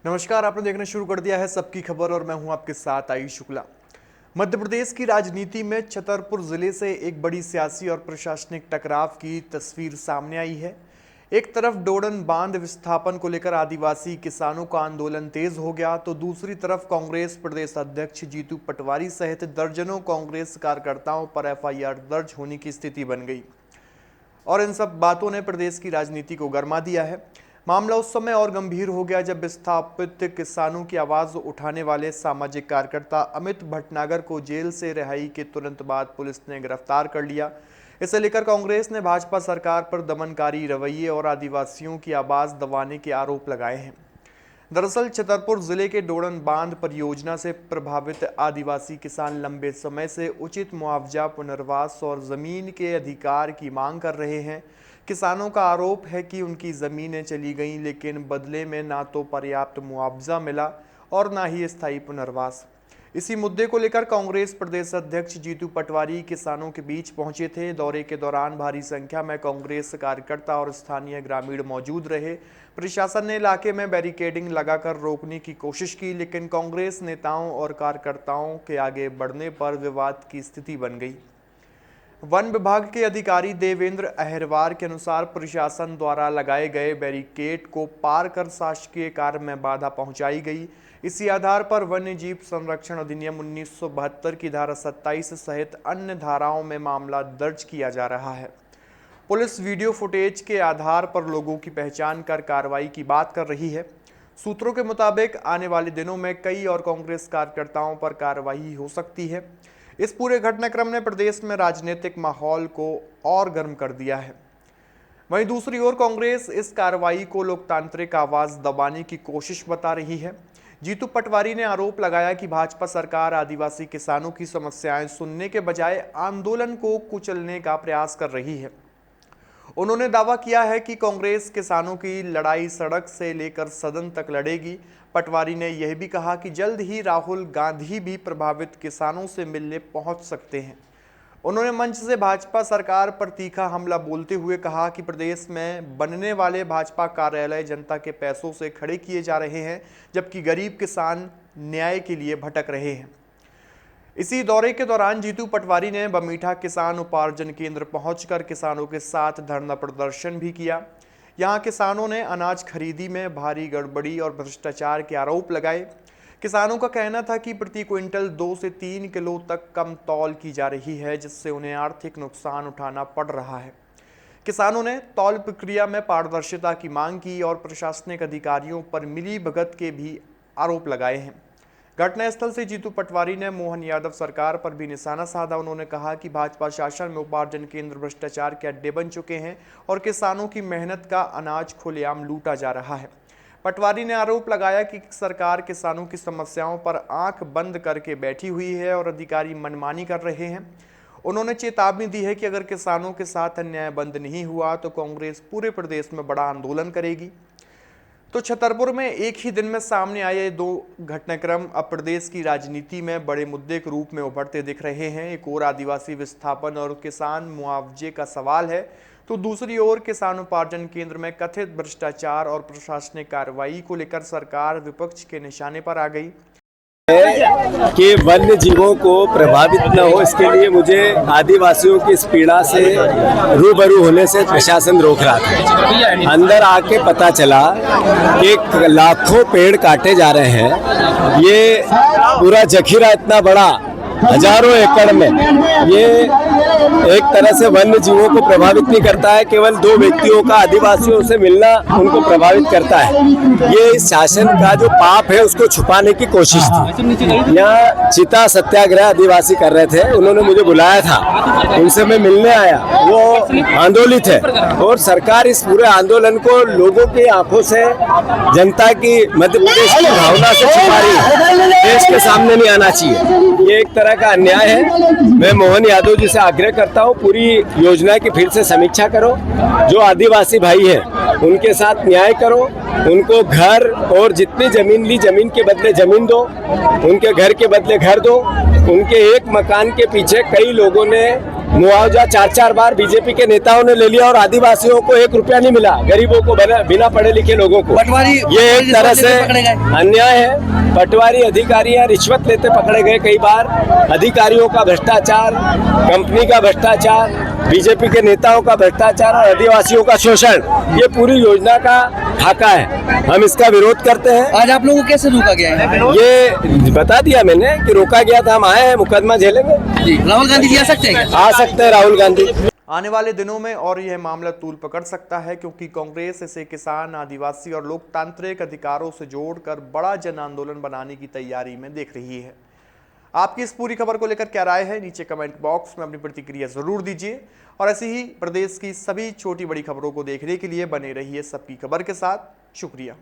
नमस्कार, आपने देखना शुरू कर दिया है सबकी खबर और मैं हूं आपके साथ आयुष शुक्ला। मध्य प्रदेश की राजनीति में छतरपुर जिले से एक बड़ी सियासी और प्रशासनिक टकराव की तस्वीर सामने आई है। एक तरफ डोडन बांध विस्थापन को लेकर आदिवासी किसानों का आंदोलन तेज हो गया, तो दूसरी तरफ कांग्रेस प्रदेश अध्यक्ष जीतू पटवारी सहित दर्जनों कांग्रेस कार्यकर्ताओं पर FIR दर्ज होने की स्थिति बन गई और इन सब बातों ने प्रदेश की राजनीति को गरमा दिया है। मामला उस समय और गंभीर हो गया जब विस्थापित किसानों की आवाज उठाने वाले सामाजिक कार्यकर्ता अमित भटनागर को जेल से रिहाई के तुरंत बाद पुलिस ने गिरफ्तार कर लिया। इसे लेकर कांग्रेस ने भाजपा सरकार पर दमनकारी रवैये और आदिवासियों की आवाज दबाने के आरोप लगाए हैं। दरअसल छतरपुर जिले के डोडन बांध परियोजना से प्रभावित आदिवासी किसान लंबे समय से उचित मुआवजा, पुनर्वास और जमीन के अधिकार की मांग कर रहे हैं। किसानों का आरोप है कि उनकी जमीनें चली गईं, लेकिन बदले में ना तो पर्याप्त मुआवजा मिला और ना ही स्थायी पुनर्वास। इसी मुद्दे को लेकर कांग्रेस प्रदेश अध्यक्ष जीतू पटवारी किसानों के बीच पहुंचे थे। दौरे के दौरान भारी संख्या में कांग्रेस कार्यकर्ता और स्थानीय ग्रामीण मौजूद रहे। प्रशासन ने इलाके में बैरिकेडिंग लगाकर रोकने की कोशिश की, लेकिन कांग्रेस नेताओं और कार्यकर्ताओं के आगे बढ़ने पर विवाद की स्थिति बन गई। वन विभाग के अधिकारी देवेंद्र अहिरवार के अनुसार प्रशासन द्वारा लगाए गए बैरिकेड को पार कर शासकीय कार्य में बाधा पहुंचाई गई। इसी आधार पर वन्य जीव संरक्षण अधिनियम 1972 की धारा 27 सहित अन्य धाराओं में मामला दर्ज किया जा रहा है। पुलिस वीडियो फुटेज के आधार पर लोगों की पहचान कर कार्रवाई की बात कर रही है। सूत्रों के मुताबिक आने वाले दिनों में कई और कांग्रेस कार्यकर्ताओं पर कार्रवाई हो सकती है। इस पूरे घटनाक्रम ने प्रदेश में राजनीतिक माहौल को और गर्म कर दिया है। वहीं दूसरी ओर कांग्रेस इस कार्रवाई को लोकतांत्रिक आवाज दबाने की कोशिश बता रही है। जीतू पटवारी ने आरोप लगाया कि भाजपा सरकार आदिवासी किसानों की समस्याएं सुनने के बजाय आंदोलन को कुचलने का प्रयास कर रही है। उन्होंने दावा किया है कि कांग्रेस किसानों की लड़ाई सड़क से लेकर सदन तक लड़ेगी। पटवारी ने यह भी कहा कि जल्द ही राहुल गांधी भी प्रभावित किसानों से मिलने पहुंच सकते हैं। उन्होंने मंच से भाजपा सरकार पर तीखा हमला बोलते हुए कहा कि प्रदेश में बनने वाले भाजपा कार्यालय जनता के पैसों से खड़े किए जा रहे हैं, जबकि गरीब किसान न्याय के लिए भटक रहे हैं। इसी दौरे के दौरान जीतू पटवारी ने बमीठा किसान उपार्जन केंद्र पहुंचकर किसानों के साथ धरना प्रदर्शन भी किया। यहां किसानों ने अनाज खरीदी में भारी गड़बड़ी और भ्रष्टाचार के आरोप लगाए। किसानों का कहना था कि प्रति क्विंटल 2 से 3 किलो तक कम तौल की जा रही है, जिससे उन्हें आर्थिक नुकसान उठाना पड़ रहा है। किसानों ने तौल प्रक्रिया में पारदर्शिता की मांग की और प्रशासनिक अधिकारियों पर मिलीभगत के भी आरोप लगाए हैं। घटनास्थल से जीतू पटवारी ने मोहन यादव सरकार पर भी निशाना साधा। उन्होंने कहा कि भाजपा शासन में उपार्जन केंद्र भ्रष्टाचार के अड्डे बन चुके हैं और किसानों की मेहनत का अनाज खुलेआम लूटा जा रहा है। पटवारी ने आरोप लगाया कि सरकार किसानों की समस्याओं पर आंख बंद करके बैठी हुई है और अधिकारी मनमानी कर रहे हैं। उन्होंने चेतावनी दी है कि अगर किसानों के साथ अन्याय बंद नहीं हुआ तो कांग्रेस पूरे प्रदेश में बड़ा आंदोलन करेगी। तो छतरपुर में एक ही दिन में सामने आए दो घटनाक्रम अब प्रदेश की राजनीति में बड़े मुद्दे के रूप में उभरते दिख रहे हैं। एक ओर आदिवासी विस्थापन और किसान मुआवजे का सवाल है, तो दूसरी ओर किसान उपार्जन केंद्र में कथित भ्रष्टाचार और प्रशासनिक कार्रवाई को लेकर सरकार विपक्ष के निशाने पर आ गई कि वन्य जीवों को प्रभावित न हो, इसके लिए मुझे आदिवासियों की इस पीड़ा से रूबरू होने से प्रशासन रोक रहा था। अंदर आके पता चला कि लाखों पेड़ काटे जा रहे हैं। ये पूरा जखीरा इतना बड़ा, हजारों एकड़ में, ये एक तरह से वन्य जीवों को प्रभावित नहीं करता है, केवल 2 व्यक्तियों का आदिवासियों से मिलना उनको प्रभावित करता है। ये इस शासन का जो पाप है उसको छुपाने की कोशिश थी। यहाँ चिता सत्याग्रह आदिवासी कर रहे थे, उन्होंने मुझे बुलाया था, उनसे मैं मिलने आया। वो आंदोलित है और सरकार इस पूरे आंदोलन को लोगों की आंखों से, जनता की, मध्य प्रदेश की भावना से छुपा रही है। देश के सामने नहीं आना चाहिए। ये एक तरह का अन्याय है। मैं मोहन यादव जी से आग्रह करता हूँ, पूरी योजना की फिर से समीक्षा करो। जो आदिवासी भाई हैं उनके साथ न्याय करो, उनको घर और जितनी जमीन ली जमीन के बदले जमीन दो, उनके घर के बदले घर दो। उनके एक मकान के पीछे कई लोगों ने मुआवजा 4-4 बार बीजेपी के नेताओं ने ले लिया और आदिवासियों को 1 रुपया नहीं मिला, गरीबों को, बिना पढ़े लिखे लोगों को। पटवारी ये एक तरह से पकड़े गए। अन्याय है। पटवारी अधिकारी रिश्वत लेते पकड़े गए कई बार। अधिकारियों का भ्रष्टाचार, कंपनी का भ्रष्टाचार, बीजेपी के नेताओं का भ्रष्टाचार और आदिवासियों का शोषण, ये पूरी योजना का खाका है। हम इसका विरोध करते हैं। आज आप लोगों को कैसे रोका गया है? ये बता दिया मैंने कि रोका गया था, हम आए हैं, मुकदमा झेलेंगे। जी, राहुल गांधी जी आ सकते हैं? आ सकते हैं राहुल गांधी। आने वाले दिनों में और यह मामला तूल पकड़ सकता है, क्योंकि कांग्रेस इसे किसान, आदिवासी और लोकतांत्रिक अधिकारों से जोड़कर बड़ा जन आंदोलन बनाने की तैयारी में देख रही है। आपकी इस पूरी खबर को लेकर क्या राय है, नीचे कमेंट बॉक्स में अपनी प्रतिक्रिया जरूर दीजिए। और ऐसी ही प्रदेश की सभी छोटी बड़ी खबरों को देखने के लिए बने रहिए सबकी खबर के साथ। शुक्रिया।